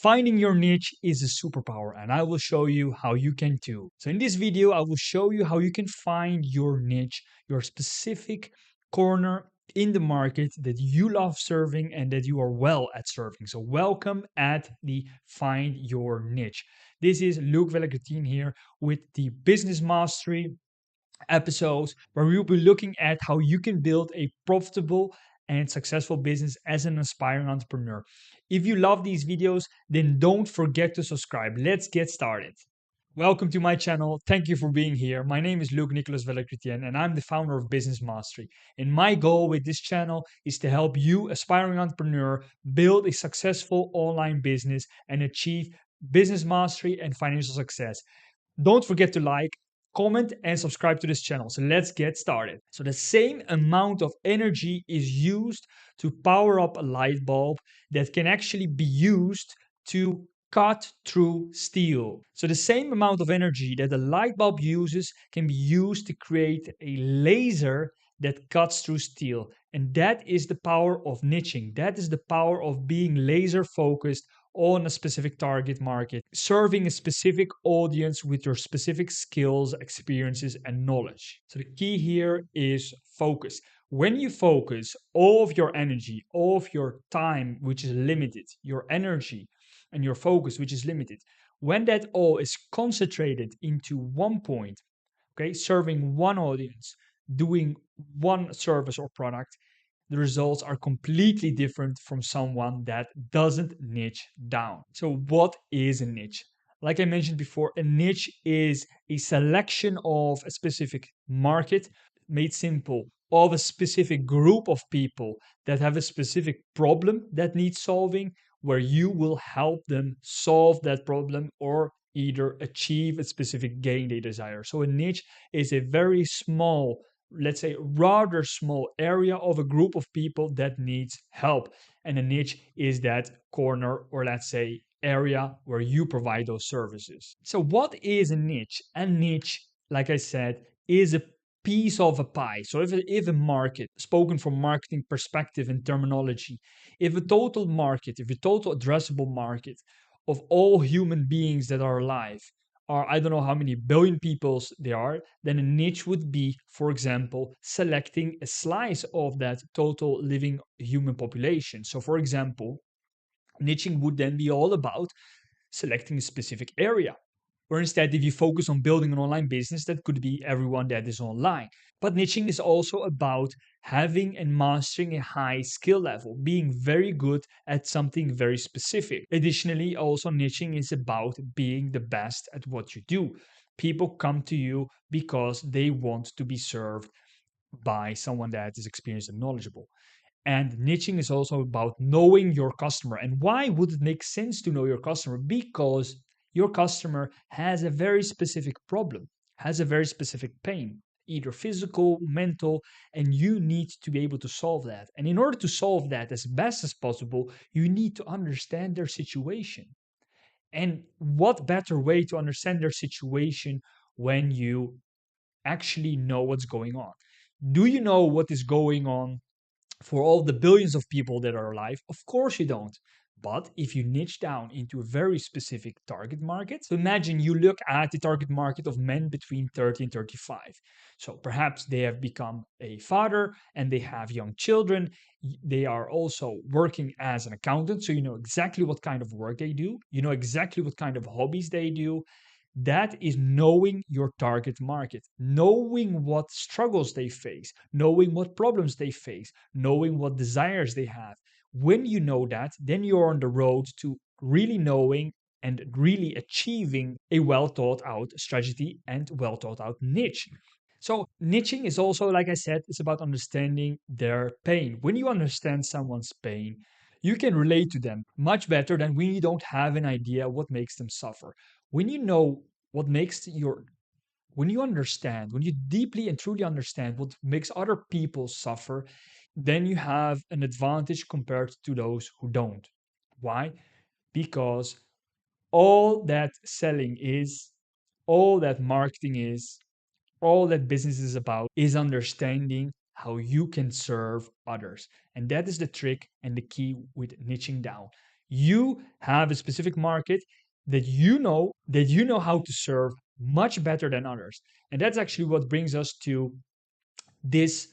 Finding your niche is a superpower, and I will show you how you can too. So in this video, I will show you how you can find your niche, your specific corner in the market that you love serving and that you are well at serving. So welcome at the Find Your Niche. This is Luke Vellegratin here with the Business Mastery episodes where we'll be looking at how you can build a profitable and successful business as an aspiring entrepreneur. If you love these videos, then don't forget to subscribe. Let's get started. Welcome to my channel. Thank you for being here. My name is Luc Nicolas Vellegratin and I'm the founder of Business Mastery. And my goal with this channel is to help you, aspiring entrepreneur, build a successful online business and achieve business mastery and financial success. Don't forget to like, comment, and subscribe to this channel. So let's get started. So the same amount of energy is used to power up a light bulb that can actually be used to cut through steel. So the same amount of energy that the light bulb uses can be used to create a laser that cuts through steel. And that is the power of niching. That is the power of being laser focused on a specific target market, serving a specific audience with your specific skills, experiences, and knowledge. So the key here is focus. When you focus all of your energy, all of your time, which is limited, your energy and your focus, which is limited, when that all is concentrated into one point, okay, serving one audience, doing one service or product, the results are completely different from someone that doesn't niche down. So, what is a niche? Like I mentioned before, a niche is a selection of a specific market, made simple, of a specific group of people that have a specific problem that needs solving, where you will help them solve that problem or either achieve a specific gain they desire. So, a niche is a very small, let's say rather small area of a group of people that needs help, and a niche is that corner, or let's say area, where you provide those services. So what is a niche? A niche, like I said, is a piece of a pie. So if a market, spoken from marketing perspective and terminology, if a total market, if a total addressable market of all human beings that are alive are, I don't know how many billion peoples there are, then a niche would be, for example, selecting a slice of that total living human population. So, for example, niching would then be all about selecting a specific area. Or instead, if you focus on building an online business, that could be everyone that is online. But niching is also about having and mastering a high skill level, being very good at something very specific. Additionally, also niching is about being the best at what you do. People come to you because they want to be served by someone that is experienced and knowledgeable. And niching is also about knowing your customer. And why would it make sense to know your customer? Because your customer has a very specific problem, has a very specific pain, either physical, mental, and you need to be able to solve that. And in order to solve that as best as possible, you need to understand their situation. And what better way to understand their situation when you actually know what's going on? Do you know what is going on for all the billions of people that are alive? Of course you don't. But if you niche down into a very specific target market, so imagine you look at the target market of men between 30 and 35. So perhaps they have become a father and they have young children. They are also working as an accountant. So you know exactly what kind of work they do. You know exactly what kind of hobbies they do. That is knowing your target market, knowing what struggles they face, knowing what problems they face, knowing what desires they have. When you know that, then you're on the road to really knowing and really achieving a well thought out strategy and well thought out niche. So, niching is also, like I said, it's about understanding their pain. When you understand someone's pain, you can relate to them much better than when you don't have an idea what makes them suffer. When you know what makes when you understand, when you deeply and truly understand what makes other people suffer, then you have an advantage compared to those who don't. Why? Because all that selling is, all that marketing is, all that business is about is understanding how you can serve others. And that is the trick and the key with niching down. You have a specific market that you know how to serve much better than others. And that's actually what brings us to this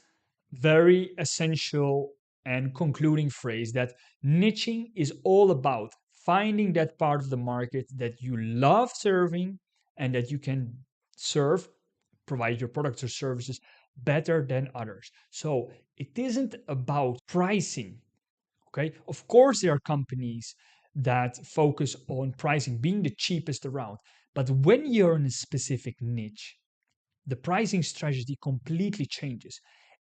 very essential and concluding phrase, that niching is all about finding that part of the market that you love serving and that you can serve, provide your products or services better than others. So it isn't about pricing. Okay, of course there are companies that focus on pricing being the cheapest around, but when you're in a specific niche, the pricing strategy completely changes,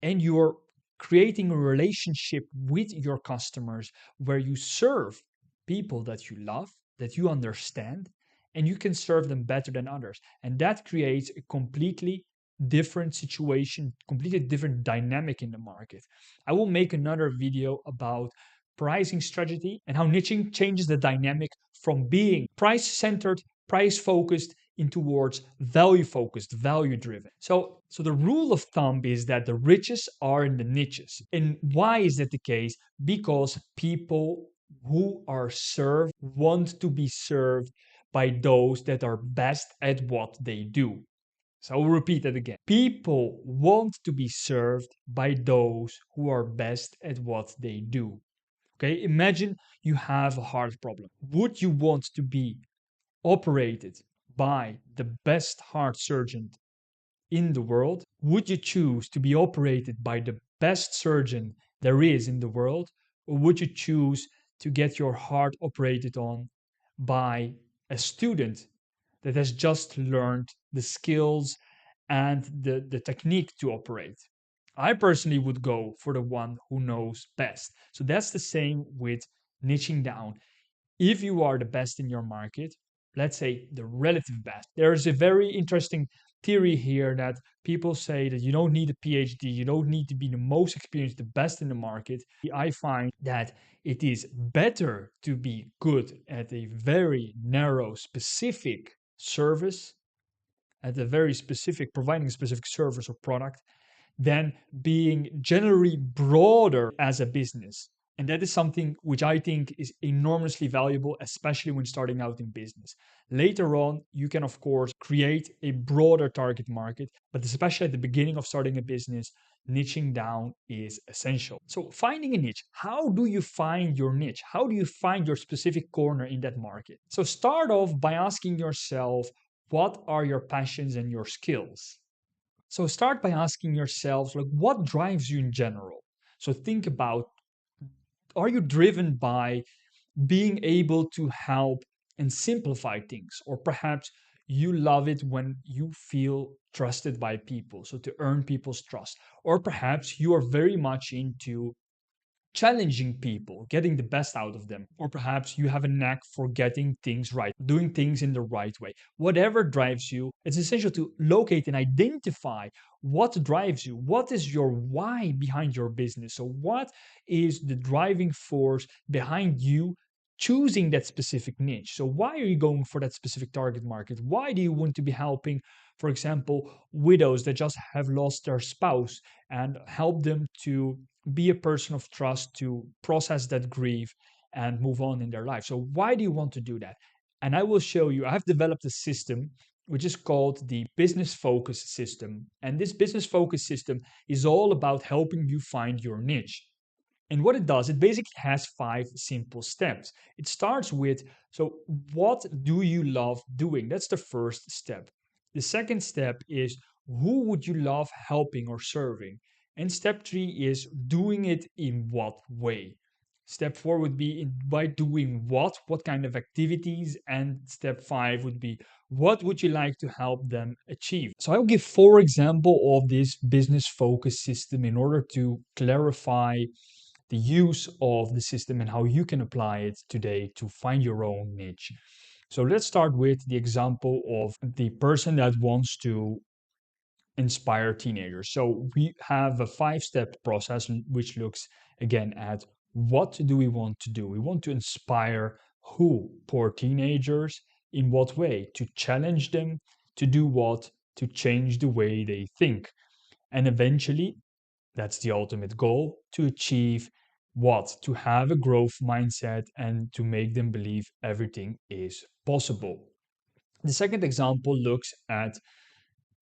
and you're creating a relationship with your customers where you serve people that you love, that you understand, and you can serve them better than others. And that creates a completely different situation, completely different dynamic in the market. I will make another video about pricing strategy and how niching changes the dynamic from being price centered, price focused, in towards value focused, value driven. So the rule of thumb is that the richest are in the niches. And why is that the case? Because people who are served want to be served by those that are best at what they do. So I will repeat that again. People want to be served by those who are best at what they do. Okay, imagine you have a heart problem. Would you want to be operated by the best heart surgeon in the world? Would you choose to be operated by the best surgeon there is in the world? Or would you choose to get your heart operated on by a student that has just learned the skills and the technique to operate? I personally would go for the one who knows best. So that's the same with niching down. If you are the best in your market, let's say the relative best, there is a very interesting theory here that people say that you don't need a PhD, you don't need to be the most experienced, the best in the market. I find that it is better to be good at a very narrow, specific service, at a very specific, providing a specific service or product, than being generally broader as a business. And that is something which I think is enormously valuable, especially when starting out in business. Later on, you can, of course, create a broader target market, but especially at the beginning of starting a business, niching down is essential. So, finding a niche, how do you find your niche? How do you find your specific corner in that market? So, start off by asking yourself, what are your passions and your skills? So start by asking yourselves, like, what drives you in general? So think about, are you driven by being able to help and simplify things? Or perhaps you love it when you feel trusted by people, so to earn people's trust. Or perhaps you are very much into challenging people, getting the best out of them. Or perhaps you have a knack for getting things right, doing things in the right way. Whatever drives you, it's essential to locate and identify what drives you. What is your why behind your business? So, what is the driving force behind you choosing that specific niche? So, why are you going for that specific target market? Why do you want to be helping, for example, widows that just have lost their spouse and help them to be a person of trust, to process that grief and move on in their life? So, why do you want to do that? And I will show you, I've developed a system which is called the business focus system. And this business focus system is all about helping you find your niche. And what it does, it basically has 5 simple steps. It starts with, so what do you love doing? That's the first step. The second step is, who would you love helping or serving? And step 3 is, doing it in what way? Step 4 would be, by doing what kind of activities? And step 5 would be, what would you like to help them achieve? So I'll give 4 examples of this business focus system in order to clarify the use of the system and how you can apply it today to find your own niche. So let's start with the example of the person that wants to inspire teenagers. So we have a 5-step process which looks again at, what do we want to do? We want to inspire who? Poor teenagers. In what way? To challenge them. To do what? To change the way they think. And eventually, that's the ultimate goal, to achieve what? To have a growth mindset and to make them believe everything is possible. The second example looks at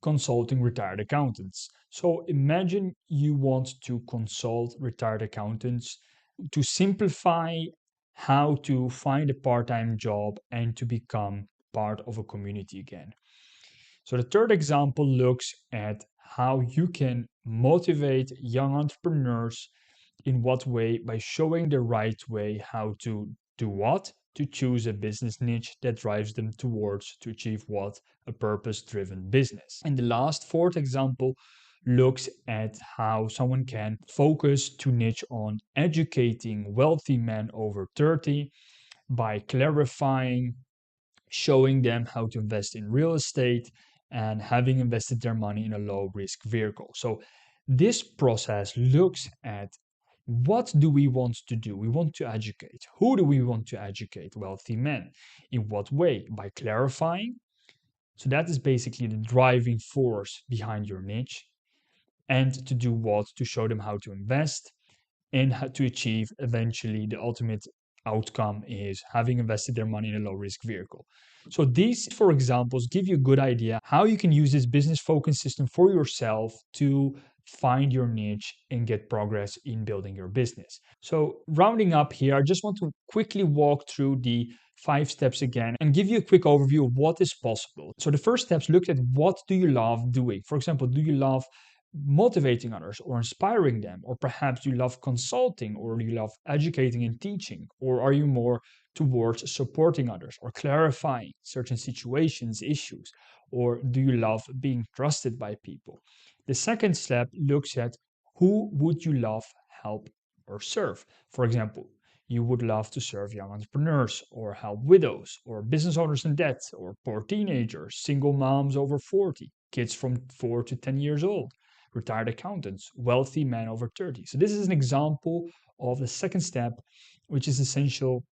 consulting retired accountants. So imagine you want to consult retired accountants to simplify how to find a part-time job and to become part of a community again. So the third example looks at how you can motivate young entrepreneurs. In what way? By showing the right way how to do what? To choose a business niche that drives them towards to achieve what? A purpose-driven business. And the last fourth example looks at how someone can focus to niche on educating wealthy men over 30 by clarifying, showing them how to invest in real estate and having invested their money in a low risk vehicle. So this process looks at what do we want to do? We want to educate. Who do we want to educate? Wealthy men. In what way? By clarifying. So that is basically the driving force behind your niche. And to do what? To show them how to invest and how to achieve eventually the ultimate outcome is having invested their money in a low risk vehicle. So these four examples give you a good idea how you can use this business focus system for yourself to find your niche and get progress in building your business. So rounding up here, I just want to quickly walk through the 5 steps again and give you a quick overview of what is possible. So the first steps looked at what do you love doing? For example, do you love motivating others or inspiring them? Or perhaps you love consulting or you love educating and teaching? Or are you more towards supporting others or clarifying certain situations, issues? Or do you love being trusted by people? The second step looks at who would you love, help, or serve. For example, you would love to serve young entrepreneurs or help widows or business owners in debt or poor teenagers, single moms over 40, kids from 4 to 10 years old, retired accountants, wealthy men over 30. So this is an example of the second step, which is essential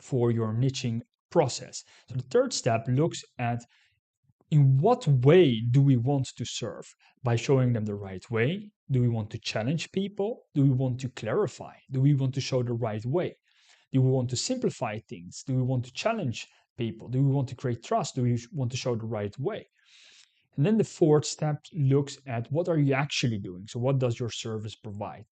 for your niching process. So the third step looks at in what way do we want to serve? By showing them the right way? Do we want to challenge people? Do we want to clarify? Do we want to show the right way? Do we want to simplify things? Do we want to challenge people? Do we want to create trust? Do we want to show the right way? And then the fourth step looks at what are you actually doing? So what does your service provide?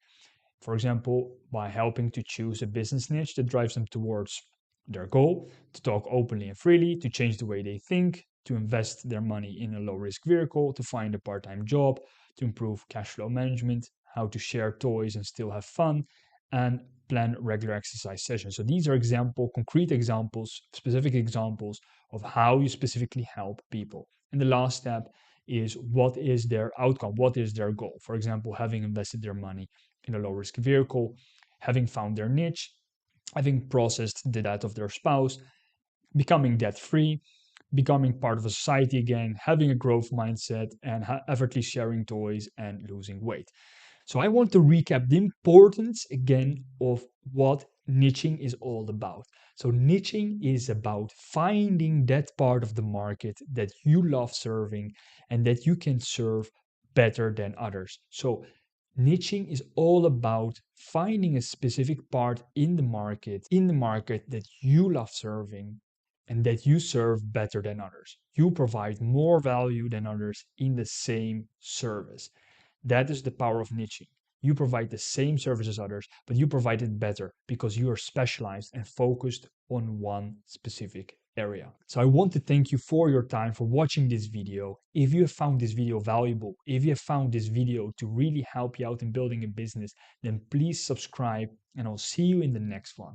For example, by helping to choose a business niche that drives them towards their goal, to talk openly and freely, to change the way they think, to invest their money in a low risk vehicle, to find a part-time job, to improve cash flow management, how to share toys and still have fun, and plan regular exercise sessions. So these are concrete examples, specific examples of how you specifically help people. And the last step is what is their outcome? What is their goal? For example, having invested their money in a low risk vehicle, having found their niche, having processed the debt of their spouse, becoming debt free, becoming part of a society again, having a growth mindset, and effortlessly sharing toys and losing weight. So I want to recap the importance again of what niching is all about. So niching is about finding that part of the market that you love serving and that you can serve better than others. So niching is all about finding a specific part in the market that you love serving and that you serve better than others. You provide more value than others in the same service. That is the power of niching. You provide the same service as others, but you provide it better because you are specialized and focused on one specific area. So I want to thank you for your time, for watching this video. If you have found this video valuable, if you have found this video to really help you out in building a business, then please subscribe and I'll see you in the next one.